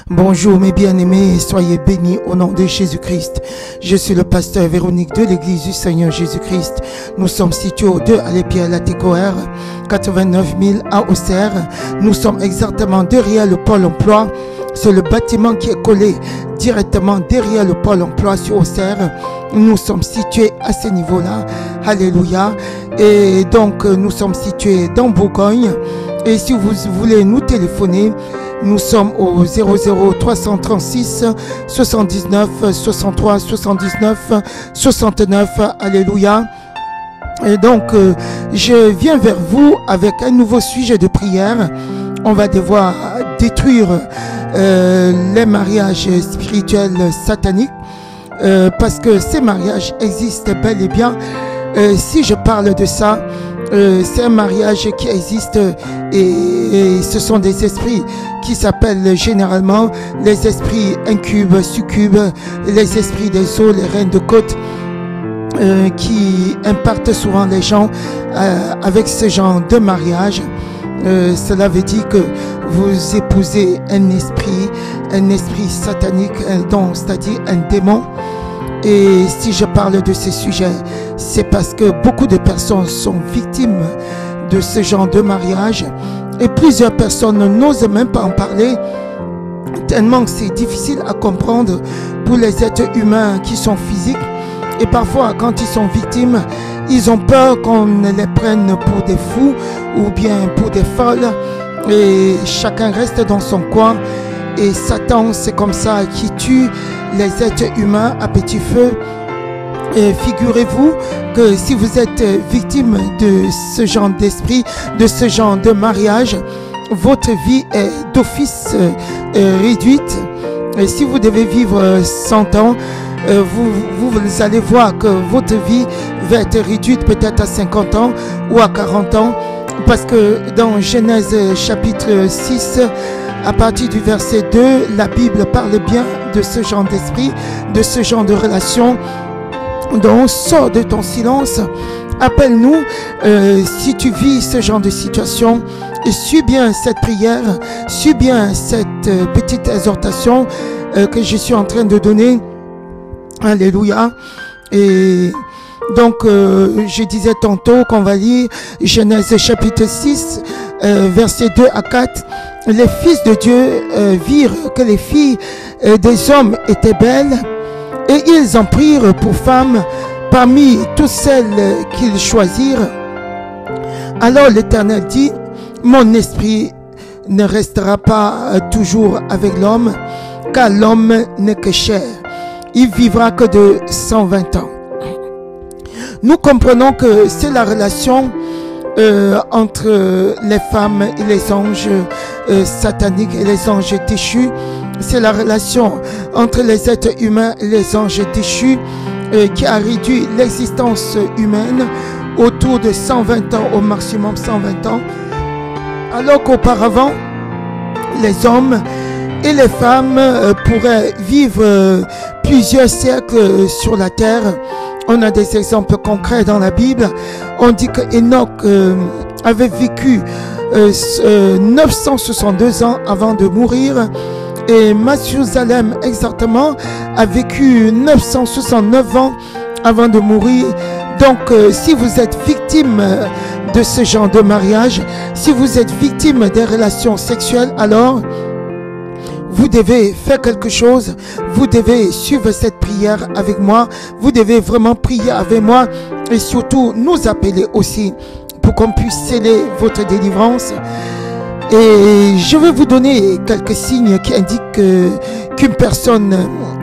Bonjour mes bien-aimés, soyez bénis au nom de Jésus-Christ. Je suis le pasteur Véronique de l'église du Seigneur Jésus-Christ. Nous sommes situés au 2 Alépierre la Técoère, 89 000 à Auxerre. Nous sommes exactement derrière le pôle emploi. C'est le bâtiment qui est collé directement derrière le pôle emploi sur Auxerre. Nous sommes situés à ce niveau-là. Alléluia. Et donc nous sommes situés dans Bourgogne. Et si vous voulez nous téléphoner, nous sommes au 00 336 79 63 79 69. Alléluia. Et donc, je viens vers vous avec un nouveau sujet de prière. On va devoir détruire les mariages spirituels sataniques parce que ces mariages existent bel et bien. Si je parle de ça, c'est un mariage qui existe et ce sont des esprits qui s'appellent généralement les esprits incubes, succubes, les esprits des eaux, les reines de côte qui impactent souvent les gens avec ce genre de mariage. Cela veut dire que vous épousez un esprit satanique, c'est-à-dire un démon. Et si je parle de ce sujet, c'est parce que beaucoup de personnes sont victimes de ce genre de mariage et plusieurs personnes n'osent même pas en parler tellement que c'est difficile à comprendre pour les êtres humains qui sont physiques. Et parfois, quand ils sont victimes, ils ont peur qu'on les prenne pour des fous ou bien pour des folles. Et chacun reste dans son coin. Et Satan, c'est comme ça, qui tue les êtres humains à petit feu. Et figurez-vous que si vous êtes victime de ce genre d'esprit, de ce genre de mariage, votre vie est d'office réduite. Et si vous devez vivre 100 ans, vous allez voir que votre vie va être réduite peut-être à 50 ans ou à 40 ans. Parce que dans Genèse chapitre 6, à partir du verset 2, la Bible parle bien de ce genre d'esprit, de ce genre de relation. Donc, sors de ton silence, appelle-nous si tu vis ce genre de situation. Et suis bien cette prière, suis bien cette petite exhortation que je suis en train de donner. Alléluia. Et donc, je disais tantôt qu'on va lire Genèse chapitre 6, versets 2 à 4. Les fils de Dieu virent que les filles des hommes étaient belles et ils en prirent pour femmes parmi toutes celles qu'ils choisirent. Alors l'Éternel dit, mon esprit ne restera pas toujours avec l'homme, car l'homme n'est que chair. Il vivra que de 120 ans. Nous comprenons que c'est la relation entre les femmes et les anges sataniques et les anges déchus. C'est la relation entre les êtres humains et les anges déchus qui a réduit l'existence humaine autour de 120 ans, au maximum 120 ans. Alors qu'auparavant, les hommes et les femmes pourraient vivre plusieurs siècles sur la terre. On a des exemples concrets dans la Bible. On dit que Enoch avait vécu 962 ans avant de mourir. Et Mathusalem exactement a vécu 969 ans avant de mourir. Donc si vous êtes victime de ce genre de mariage, si vous êtes victime des relations sexuelles, alors vous devez faire quelque chose, vous devez suivre cette prière avec moi, vous devez vraiment prier avec moi et surtout nous appeler aussi pour qu'on puisse sceller votre délivrance. Et je vais vous donner quelques signes qui indiquent qu'une personne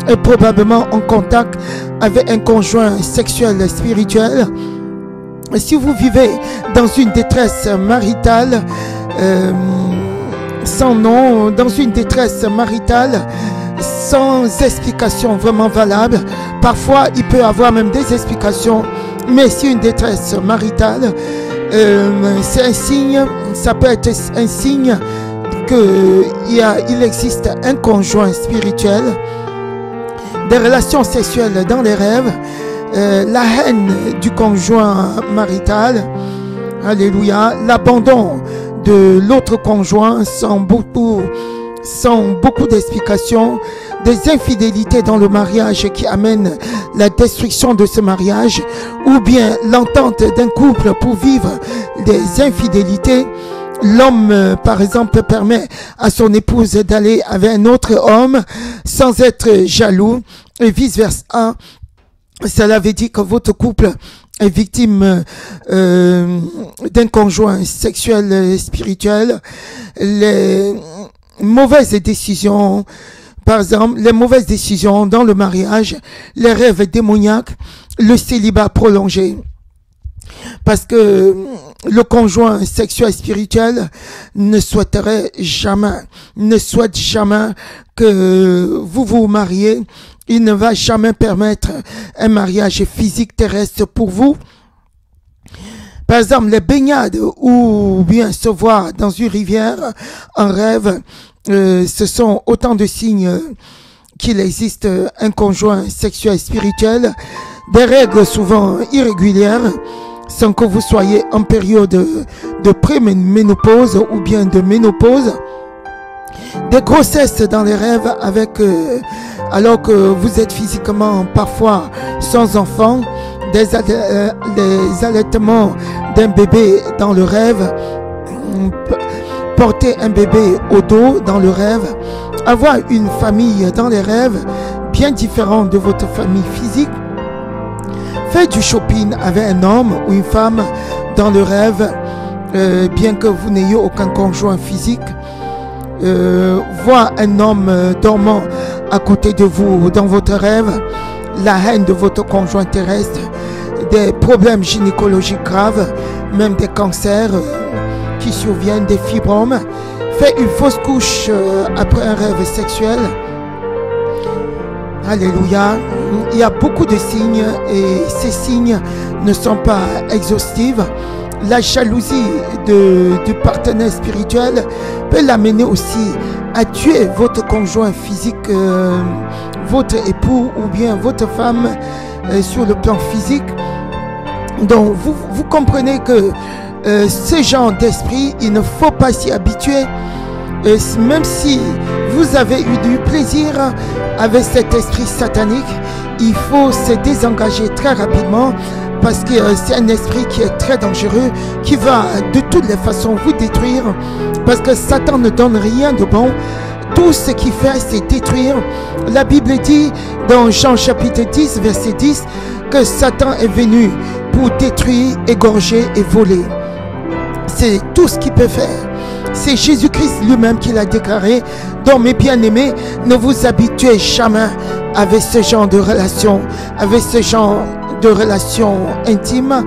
est probablement en contact avec un conjoint sexuel spirituel. Si vous vivez dans une détresse maritale, sans nom, dans une détresse maritale, sans explication vraiment valable. Parfois, il peut y avoir même des explications, mais si une détresse maritale, c'est un signe, ça peut être un signe qu'il existe un conjoint spirituel, des relations sexuelles dans les rêves, la haine du conjoint marital, alléluia, l'abandon de l'autre conjoint sans beaucoup sans beaucoup d'explications, des infidélités dans le mariage qui amènent la destruction de ce mariage, ou bien l'entente d'un couple pour vivre des infidélités. L'homme, par exemple, permet à son épouse d'aller avec un autre homme sans être jaloux et vice-versa. Cela veut dire que votre couple est victime d'un conjoint sexuel spirituel. Les mauvaises décisions, par exemple, les mauvaises décisions dans le mariage, les rêves démoniaques, le célibat prolongé. Parce que le conjoint sexuel spirituel ne souhaite jamais que vous vous mariez. Il ne va jamais permettre un mariage physique terrestre pour vous. Par exemple, les baignades ou bien se voir dans une rivière en rêve, ce sont autant de signes qu'il existe un conjoint sexuel spirituel. Des règles souvent irrégulières, sans que vous soyez en période de pré-ménopause ou bien de ménopause. Des grossesses dans les rêves alors que vous êtes physiquement parfois sans enfant. Des allaitements d'un bébé dans le rêve. Porter un bébé au dos dans le rêve. Avoir une famille dans les rêves bien différente de votre famille physique. Faire du shopping avec un homme ou une femme dans le rêve, bien que vous n'ayez aucun conjoint physique. Voir un homme dormant à côté de vous dans votre rêve. La haine de votre conjoint terrestre. Des problèmes gynécologiques graves, même des cancers qui surviennent, des fibromes. Faire une fausse couche après un rêve sexuel. Alléluia. Il y a beaucoup de signes et ces signes ne sont pas exhaustifs. La jalousie du partenaire spirituel peut l'amener aussi à tuer votre conjoint physique, votre époux ou bien votre femme sur le plan physique. Donc vous comprenez que ce genre d'esprit, il ne faut pas s'y habituer. Même si vous avez eu du plaisir avec cet esprit satanique, il faut se désengager très rapidement parce que c'est un esprit qui est très dangereux, qui va de toutes les façons vous détruire parce que Satan ne donne rien de bon. Tout ce qu'il fait, c'est détruire. La Bible dit dans Jean chapitre 10, verset 10, que Satan est venu pour détruire, égorger et voler. C'est tout ce qu'il peut faire. C'est Jésus-Christ lui-même qui l'a déclaré. Donc mes bien-aimés, ne vous habituez jamais avec ce genre de relation, avec ce genre de relation intime.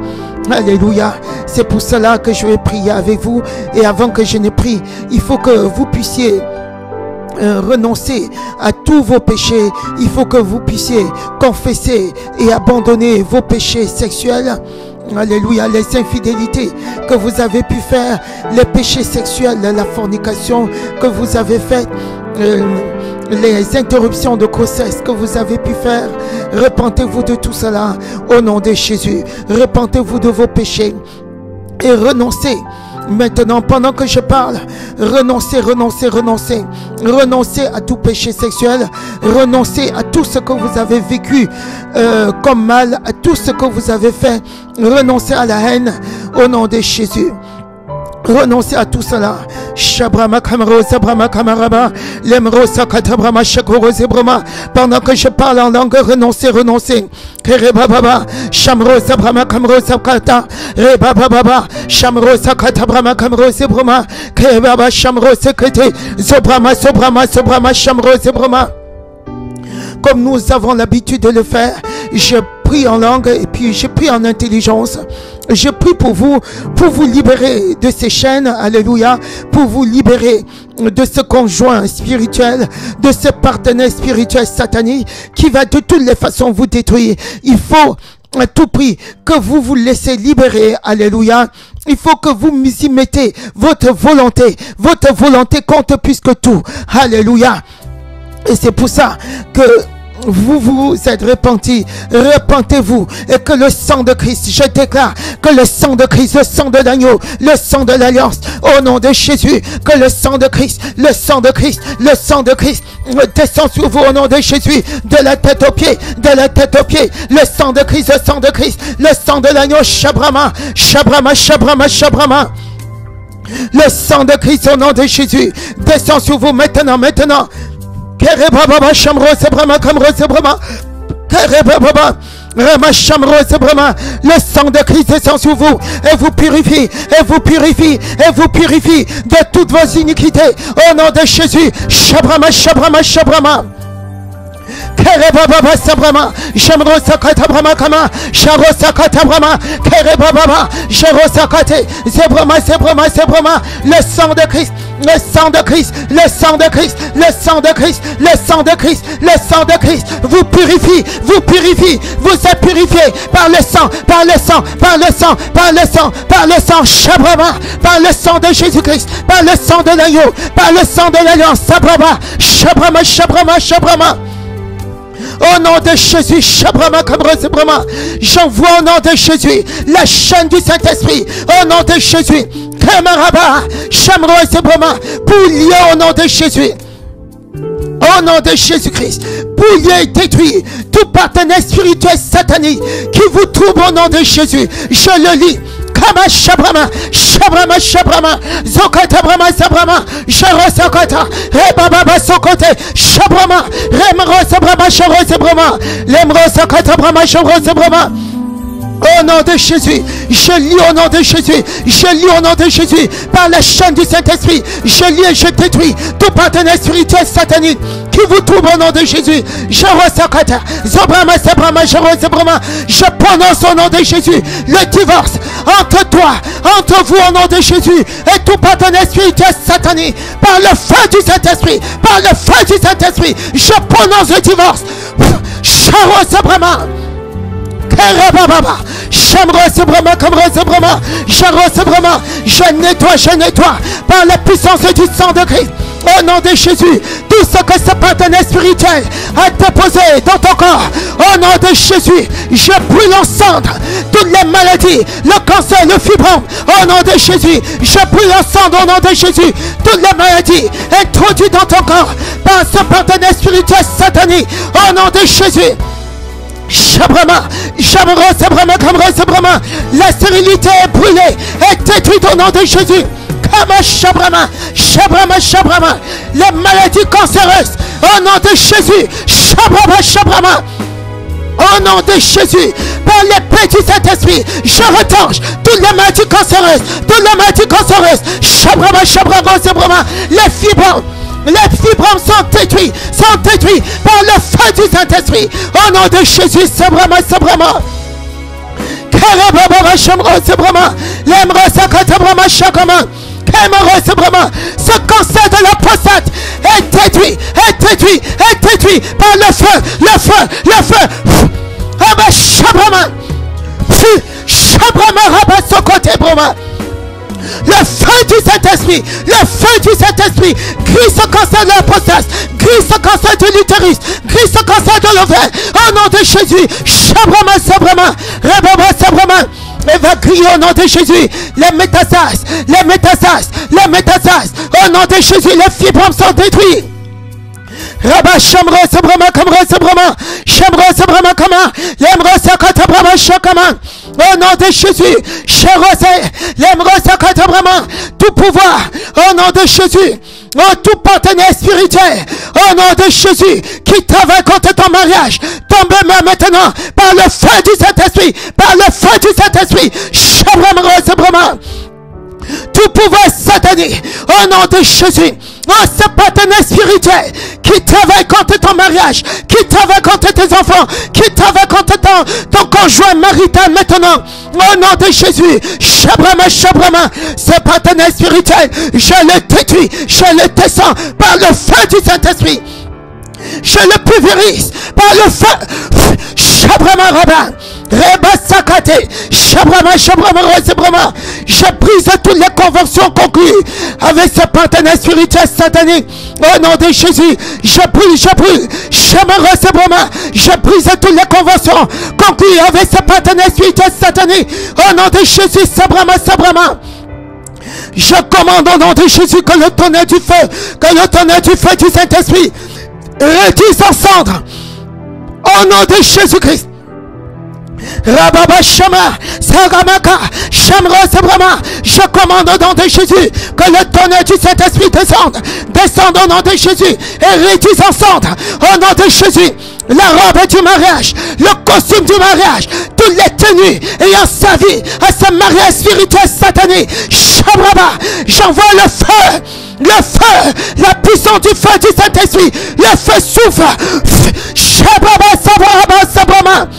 Alléluia. C'est pour cela que je vais prier avec vous. Et avant que je ne prie, il faut que vous puissiez renoncer à tous vos péchés. Il faut que vous puissiez confesser et abandonner vos péchés sexuels. Alléluia, les infidélités que vous avez pu faire, les péchés sexuels, la fornication que vous avez faite, les interruptions de grossesse que vous avez pu faire. Repentez-vous de tout cela au nom de Jésus. Repentez-vous de vos péchés et renoncez. Maintenant, pendant que je parle, renoncez à tout péché sexuel, renoncez à tout ce que vous avez vécu comme mal, à tout ce que vous avez fait, renoncez à la haine au nom de Jésus. Renoncez à tout cela. Pendant que je parle en langue, renoncez. Comme nous avons l'habitude de le faire, je prie en langue et puis je prie en intelligence. Je prie pour vous libérer de ces chaînes, alléluia, pour vous libérer de ce conjoint spirituel, de ce partenaire spirituel satanique qui va de toutes les façons vous détruire. Il faut à tout prix que vous vous laissez libérer, alléluia. Il faut que vous y mettez votre volonté compte plus que tout, alléluia. Et c'est pour ça que vous vous êtes repentis, repentez-vous et que le sang de Christ, je déclare que le sang de Christ, le sang de l'agneau, le sang de l'alliance, au nom de Jésus, que le sang de Christ, le sang de Christ, le sang de Christ descend sur vous au nom de Jésus, de la tête aux pieds, de la tête aux pieds, le sang de Christ, le sang de Christ, le sang de l'agneau, Shabrama, Shabrama, Shabrama, Shabrama. Le sang de Christ au nom de Jésus descend sur vous maintenant, maintenant. Kerebaba, Shamro, Sebrama, Kamro, Sebrama, Kerebaba. Le sang de Christ descend sur vous et vous purifie, et vous purifie, et vous purifie de toutes vos iniquités au nom de Jésus. Shabrama, Shabrama, Shabrama. Kerebaba Sabrama, Shamro Sakata Brama Kama, Sharo Sakata Brama, Kerebaba, Sharo Sakate, Zebrama, Zebrama, Zebrama, le sang de Christ, le sang de Christ, le sang de Christ, le sang de Christ, le sang de Christ, le sang de Christ, vous purifie, vous êtes purifié par le sang, par le sang, par le sang, par le sang, par le sang, Shabrama, par le sang de Jésus-Christ, par le sang de l'agneau, par le sang de l'alliance, Sabrama, Shabrama, Shabrama, Shabrama. Au nom de Jésus, Shabrama, Kamrosebrama, j'envoie au nom de Jésus la chaîne du Saint-Esprit. Au nom de Jésus, Kamaraba, Shamrosebrama, pour lier au nom de Jésus. Au nom de Jésus-Christ, bouillez, détruit tout partenaire spirituel satanique qui vous trouble au nom de Jésus. Je le lis. Kama Shabrama, Shabrama, Shabrama, Zokata Brama, Sabrama, Sharo Sakata, Rebaba Sokote, Shabrama, Remro Sabrama, Sharo Sabrama, Lemro Sakata Brama, Sharo Sabrama. Au nom de Jésus, je lis au nom de Jésus, je lis au nom de Jésus, par la chaîne du Saint-Esprit, je lis et je détruis tout partenaire spirituel satanique qui vous trouve au nom de Jésus. Je resakata, Zobrama, Sabrama, je resabrama, je prononce au nom de Jésus le divorce entre toi, entre vous au nom de Jésus et tout partenaire spirituel satanique par le feu du Saint-Esprit, par le feu du Saint-Esprit, je prononce le divorce. Je resabrama. Je nettoie par la puissance du sang de Christ. Au nom de Jésus, tout ce que ce partenaire spirituel a déposé dans ton corps, au nom de Jésus, je brûle en cendres toutes les maladies, le cancer, le fibrome. Au nom de Jésus, je brûle en cendres au nom de Jésus toutes les maladies introduites dans ton corps par ce partenaire spirituel satanique. Au nom de Jésus. Shabrama, Shabrama, Sabrama, Kamra, Sabrama, la stérilité est brûlée et détruite au nom de Jésus. Kama Shabrama, Shabrama, Shabrama, les maladies cancéreuses au nom de Jésus. Shabrama, Shabrama. Au nom de Jésus, par l'épée du Saint-Esprit, je retanche toutes les maladies cancéreuses, Shabrama, Shabrama, Sabrama, les fibromes. Les fibromes sont détruits par le feu du Saint-Esprit. Au nom de Jésus, Sabrama, Sabrama. Karababa, Shamro, Sabrama. Lemro, Sakatabrama, Shakama. Kamaro, Sabrama. Ce cancer de la prostate est détruit par le feu. Abba, Shabrama. Shabrama, Rabba, Sokote, Broma. Le feu du Saint-Esprit, grise ce cancer de la prostate, grise ce cancer de l'utérus, grise ce cancer de l'ovaire, au nom de Jésus. Shabrama, Sabrama, Rababa, Sabrama. Évacue au nom de Jésus les métastases, au nom de Jésus, les fibromes sont détruits. Rabba Shamro Sabrama Kamra Sabrama Shamro Sabrama Kama Lemro Sakata Brama Shakama. Au nom de Jésus, Sherose Lemro Sakata Brama, tout pouvoir au nom de Jésus, tout partenaire spirituel au nom de Jésus qui travaille contre ton mariage, tombe maintenant par le feu du Saint-Esprit, Shabrama Sabrama. Tout pouvoir satanique au nom de Jésus, ce partenaire spirituel qui travaille contre ton mariage, qui travaille contre tes enfants, qui travaille contre ton conjoint marital maintenant, au nom de Jésus. Shabrama, Shabrama, ce partenaire spirituel, je le détruis, je le descends par le feu du Saint-Esprit. Je le pulvérise par le feu. Shabrama Rabba, Rebasakate, Shabrama, Shabrama, Rosebrama. Je brise toutes les conventions conclues avec ce partenaire spirituel satanique. Au nom de Jésus, je brûle, Shabrama, Rosebrama. Je brise toutes les conventions conclues avec ce partenaire spirituel satanique. Au nom de Jésus, Sabrama, Sabrama. Je commande au nom de Jésus que le tonnerre du feu du Saint-Esprit réduise en cendres. Au nom de Jésus-Christ. Rababa Shama, Sagamaka, Shamro Sabrama. Je commande au nom de Jésus que le tonnerre du Saint-Esprit descende au nom de Jésus et réduise en cendres. Au nom de Jésus, la robe du mariage, le costume du mariage, toutes les tenues ayant servi à ce mariage spirituel satanique. Shabraba, j'envoie le feu, la puissance du feu du Saint-Esprit, le feu souffle. Shabraba, Sabraba, Sabrama.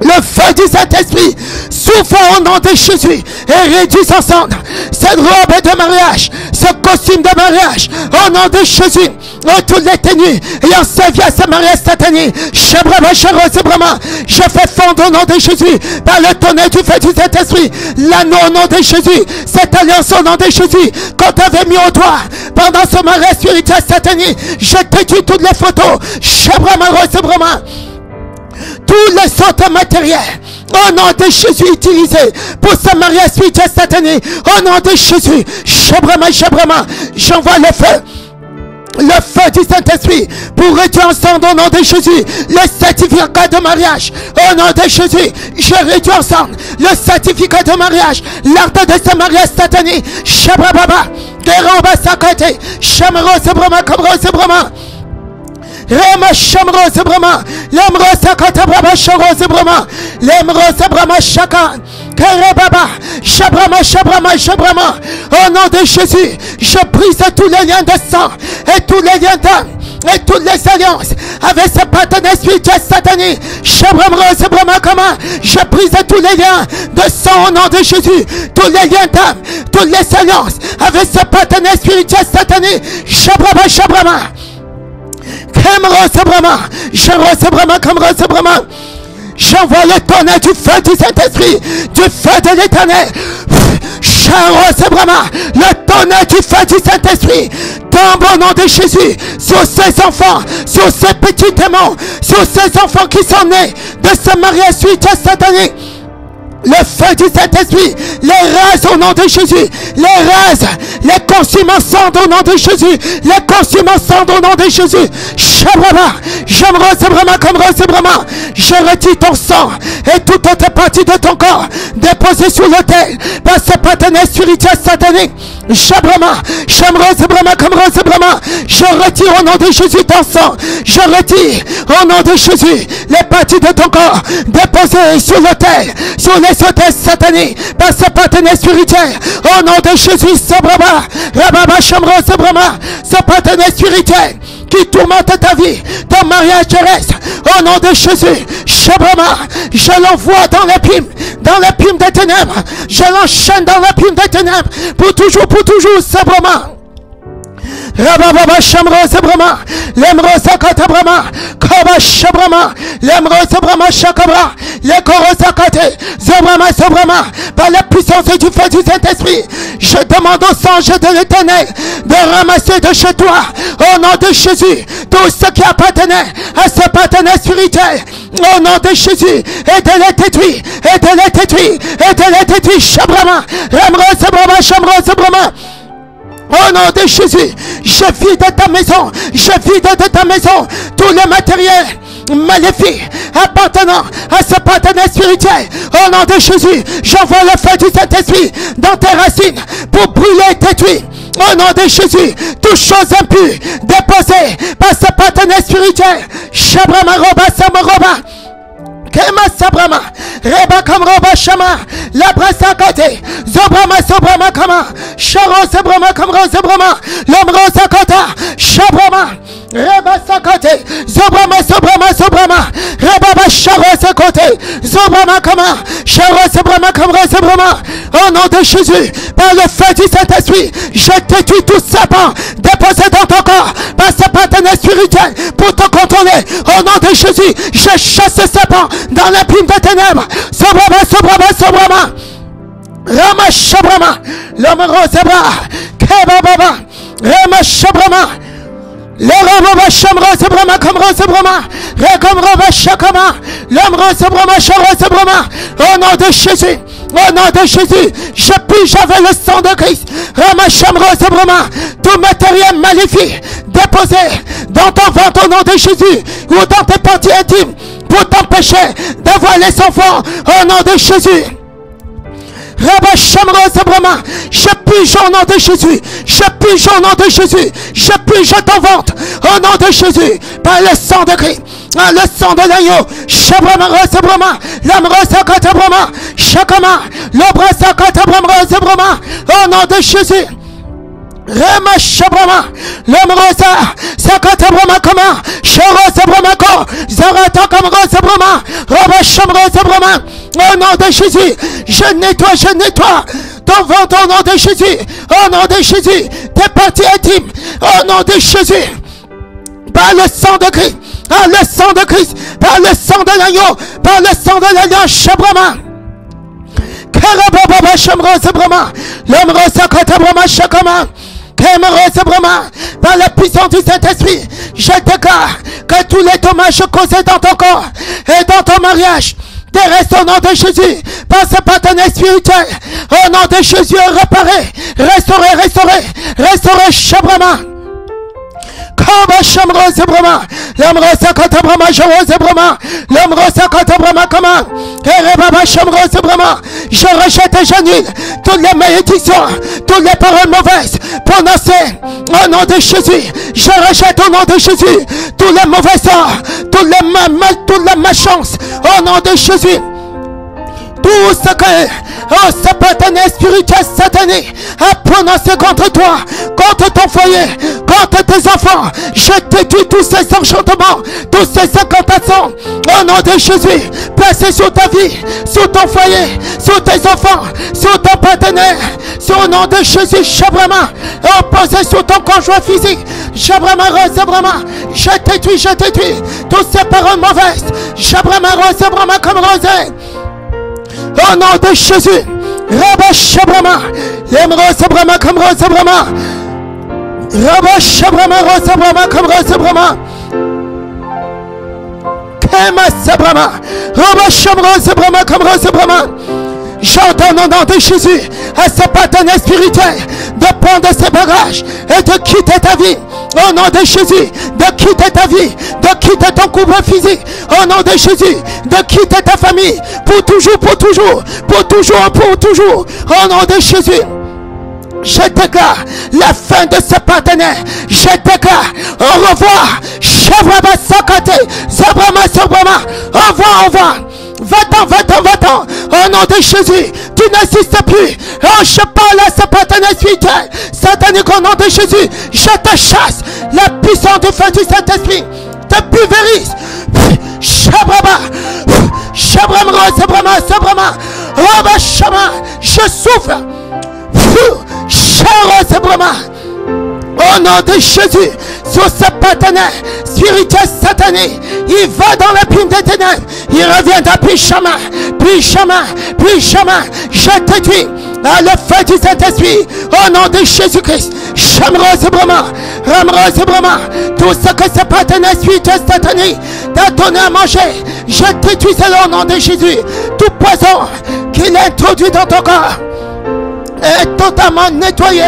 Le feu du Saint-Esprit souffle au nom de Jésus et réduit en cendres cette robe de mariage, ce costume de mariage, au nom de Jésus. Toutes les tenues ayant servi à ce mariage satanique, je fais fondre au nom de Jésus par le tonnerre du feu du Saint-Esprit l'anneau au nom de Jésus, cette alliance au nom de Jésus qu'on t'avait mis au doigt pendant ce mariage spirituel satanique. Je détruis toutes les photos, tous les autres matériels au nom de Jésus utilisés pour ce mariage spirituel satanique. Au nom de Jésus, Shabrama, j'envoie le feu du Saint-Esprit pour réduire ensemble au nom de Jésus le certificat de mariage. Au nom de Jésus, je réduis ensemble le certificat de mariage, l'acte de ce mariage satanique. Shabrababa, Geramba Sakate, Shamro Sebrama, Kamro Sebrama. Rema Shamro Sebrama, Lemro Sakata Braba Shoro Sebrama, Lemro Sebrama Shakan, Kerebaba, Shabrama. Au nom de Jésus, je brise tous les liens de sang et tous les liens d'âme et toutes les alliances avec ce partenaire spirituel satanique. Je brise tous les liens de sang au nom de Jésus, tous les liens d'âme, toutes les alliances avec ce partenaire spirituel satanique. Shabrama. J'envoie le tonnerre du feu du Saint-Esprit, du feu de l'Éternel. Le tonnerre du feu du Saint-Esprit tombe au nom de Jésus sur ces enfants, sur ces petits démons, sur ces enfants qui sont nés de ce mariage spirituel satanique. Le feu du Saint-Esprit les rase au nom de Jésus, les rase, les consume ensemble au nom de Jésus, les consume ensemble au nom de Jésus. Je retire ton sang et toute autre partie de ton corps déposée sur l'autel par ce partenaire spirituel satanique. Je retire au nom de Jésus ton sang. Je retire au nom de Jésus les parties de ton corps déposées sur l'autel, sur les autels sataniques par ce partenaire spirituel. Au nom de Jésus, ce partenaire spirituel qui tourmente ta vie, ton mariage terrestre. Au nom de Jésus, je l'envoie dans l'abîme des ténèbres. Je l'enchaîne dans l'abîme des ténèbres pour toujours, Sabrama. Rababa Shamro Sabrama, Lemro Sakatabrama, Kaba Shabrama, Lemro Sabrama Shakabra, les Koro Sakate, Sabrama, par la puissance du feu du Saint-Esprit, je demande aux anges de l'Éternel de ramasser de chez toi, au nom de Jésus, tout ce qui appartenait à ce partenaire spirituel, au nom de Jésus, et de les détruire, Shabrama, Lemro Sabrama, Shamro Sabrama. Au nom de Jésus, je vide de ta maison, tous les matériels maléfiques appartenant à ce partenaire spirituel. Au nom de Jésus, j'envoie le feu du Saint-Esprit dans tes racines pour brûler et détruire. Au nom de Jésus, toutes choses impures déposées par ce partenaire spirituel. Shabrama Roba Samaroba. Kema Sabrama, Reba Kamroba Shama, Labra Sakate, Sobrama Kama, Sharo Sabrama Kamro Sabrama, Lomro Sakata, Shabrama, Reba Sakate, Zobrama, Sobrama, Sobrama, Reba Charo Sakote, Zobrama Kama, Charo Sobrama Kamra Sobrama. Au nom de Jésus, par le feu du Saint-Esprit, je détruis tout sapin déposé dans ton corps, par ce partenaire spirituel pour te contrôler. Au nom de Jésus, je chasse ce sapin dans l'abîme des ténèbres. Sobrama, Sobrama, Sobrama. Rama Shabrama, l'homme rosebra, Keba Baba, Rama Shabrama. Le Rama Shamra Sebrama comme Rosebrama, Rekom Rama Shakama, l'homme Rosebrama, Sharosebrama. Au nom de Jésus, au nom de Jésus, je pige avec le sang de Christ. Rama Shamra Sebrama, tout matériel maléfique déposé dans ton ventre au nom de Jésus ou dans tes parties intimes pour t'empêcher d'avoir les enfants au nom de Jésus. Rabba Shamra Sabrama, je pige au nom de Jésus, je pige au nom de Jésus, je pige ton ventre au nom de Jésus, par le sang de Christ, par le sang de l'agneau, Shabrama Sabrama, l'amra Sakatabrama, Shakama, l'obra Sakatabrama Sabrama, au nom de Jésus. Rema Shabrama, l'amrosa, Sakatabrama Kama, Shara Sabrama Ko, Zarata Kamra Sabrama, Rabba Shamra Sabrama, au nom de Jésus, je nettoie ton ventre au nom de Jésus, au nom de Jésus, tes parties intimes, au nom de Jésus, par le sang de Christ, par le sang de Christ, par le sang de l'agneau, par le sang de l'agneau, Shabrama. Karababa Shamra Sabrama, l'amrosa Katabrama Shakama. Par la puissance du Saint-Esprit, je déclare que tous les dommages causés dans ton corps et dans ton mariage restent au nom de Jésus, par ce partenaire spirituel, au nom de Jésus, réparé, restauré, Shabrama. Kaba Shamra Zebrama, l'amra Sakatabrama, Jaro Zebrama, l'amra Sakatabrama Kama, Kerebaba Shamra Zebrama. Je rejette et j'annule toutes les malédictions, toutes les paroles mauvaises prononcées au nom de Jésus. Je rejette au nom de Jésus tous les mauvais sorts, toute la malchance au nom de Jésus. Tout ce que ce partenaire spirituel satanique a prononcé contre toi, contre ton foyer, contre tes enfants, je détruis tous ces enchantements, tous ces incantations au nom de Jésus, placés sur ta vie, sur ton foyer, sur tes enfants, sur ton partenaire, sur le nom de Jésus, Shabrama, opposé sur ton conjoint physique, Shabrama, Rosebrama, je détruis toutes ces paroles mauvaises, Shabrama, Rosebrama comme rosé. Au nom de Jésus, Rabba Shabrama, l'Emro Sabrama comme Rosabrama, Rabba Shabrama, Rosabrama comme Rosabrama, Kema Sabrama, Rabba Shamra Sabrama comme Rosabrama. J'entends au nom de Jésus à ce partenaire spirituel de prendre ses bagages et de quitter ta vie. Au nom de Jésus, de quitter ta vie, de quitter ton couple physique. Au nom de Jésus, de quitter ta famille pour toujours. Au nom de Jésus. Je déclare la fin de ce partenaire. Je déclare au revoir. Shabrama Sakate, Zabrama Sobrama. Au revoir. Va-t'en. Au nom de Jésus, tu n'assistes plus. Oh, je parle à ce partenaire spirituel satanique au nom de Jésus. Je te chasse. La puissance du feu du Saint-Esprit te pulvérise. Shabrama, Rabba Shama, je souffre. Shabrama. Au nom de Jésus, sur ce partenaire spirituel satanique, il va dans l'abîme des ténèbres, il reviendra plus chemin. Je te dis, à le feu du Saint-Esprit, au nom de Jésus-Christ, Ramra Zebrama, tout ce que ce partenaire spirituel satanique t'a donné à manger, je te dis au nom de Jésus, tout poison qu'il a introduit dans ton corps est totalement nettoyé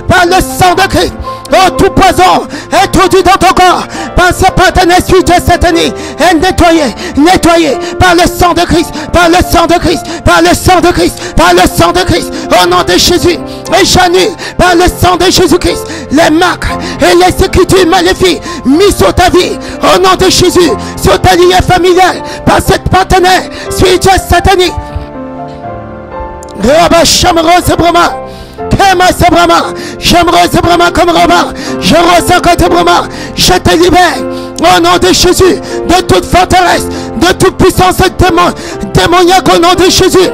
par le sang de Christ. Oh, tout poison introduit dans ton corps par ce partenaire spirituel satanique est nettoyé par le sang de Christ, par le sang de Christ, au nom de Jésus. Et j'annule par le sang de Jésus-Christ les marques et les écritures maléfiques mises sur ta vie, au nom de Jésus, sur ta lignée familiale, par cette partenaire spirituel satanique. Rabba Shamra Zebrama, J'aimerais vraiment comme Romain. Je ressens que tu vraiment. Je te libère. Au nom de Jésus. De toute forteresse. De toute puissance démoniaque. Au nom de Jésus.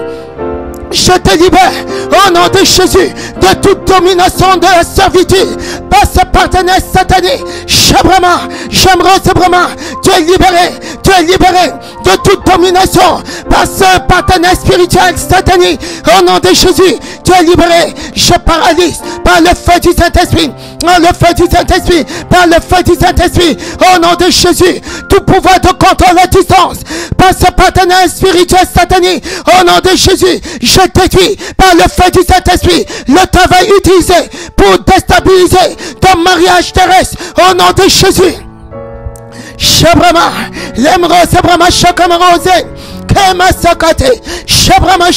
Je te libère au nom de Jésus de toute domination de la servitude par ce partenaire satanique. J'aimerais vraiment, tu es libéré de toute domination par ce partenaire spirituel satanique. Au nom de Jésus, tu es libéré. Je paralyse par le feu du Saint-Esprit, le feu du Saint-Esprit, par le feu du Saint-Esprit. Au nom de Jésus, tout pouvoir de contrôle à distance par ce partenaire spirituel satanique. Au nom de Jésus, je détruis par le feu du Saint-Esprit le travail utilisé pour déstabiliser ton mariage terrestre. Au nom de Jésus. Shabrama, l'emeraude, Shabrama, Shakamarose, Kema Sakate, Shabrama,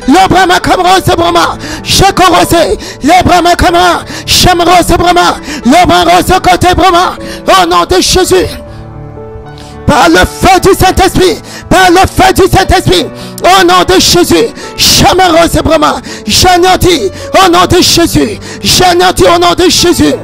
Lobrama, Kamrose, Brama, Shakorose, Lebrama, Kamara, Shamrose, Brama, Lobrama, Kote, Brama, au nom de Jésus. Par le feu du Saint-Esprit, par le feu du Saint-Esprit, au nom de Jésus, Shamarose, Brama, j'anéantis, au nom de Jésus, j'anéantis au nom de Jésus.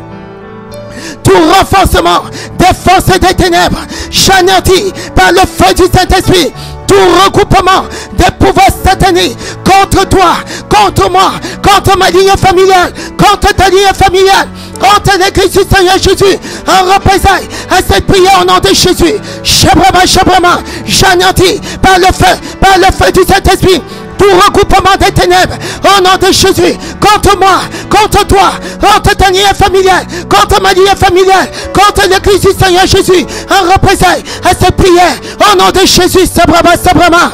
Tout renforcement des forces et des ténèbres, j'anéantis par le feu du Saint-Esprit tout regroupement des pouvoirs sataniques contre toi, contre moi, contre ma ligne familiale, contre ta ligne familiale, contre l'église du Seigneur Jésus, en représailles à cette prière au nom de Jésus. Shabrama, j'anéantis par le feu du Saint-Esprit tout regroupement des ténèbres au nom de Jésus, contre moi, contre toi, contre ta ligne familiale, contre ma ligne familiale, contre l'église du Seigneur Jésus, en représailles à cette prière au nom de Jésus. Sabrama.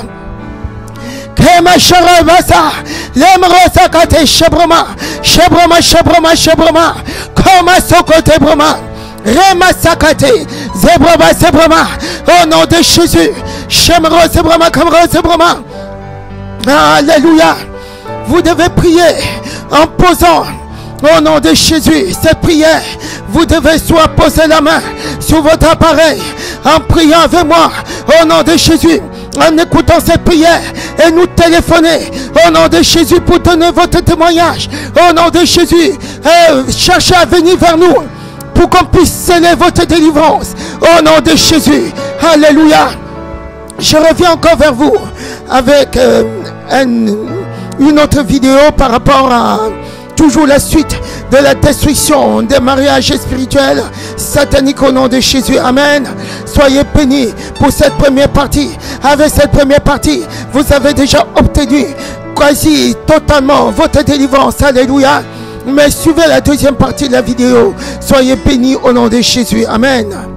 Kema Sharabasa, Lemrosa Kate Shabrama, Koma Sokote Broma, Rema Sakate, Zebrama, au nom de Jésus, Shemro Zebrama, Kamro Zebrama. Alléluia. Vous devez prier en posant au nom de Jésus cette prière. Vous devez soit poser la main sur votre appareil en priant avec moi au nom de Jésus, en écoutant cette prière et nous téléphoner au nom de Jésus pour donner votre témoignage au nom de Jésus. Cherchez à venir vers nous pour qu'on puisse sceller votre délivrance au nom de Jésus. Alléluia. Je reviens encore vers vous avec une autre vidéo par rapport à toujours la suite de la destruction des mariages spirituels sataniques au nom de Jésus. Amen. Soyez bénis pour cette première partie. Avec cette première partie, vous avez déjà obtenu quasi totalement votre délivrance. Alléluia. Mais suivez la deuxième partie de la vidéo. Soyez bénis au nom de Jésus. Amen.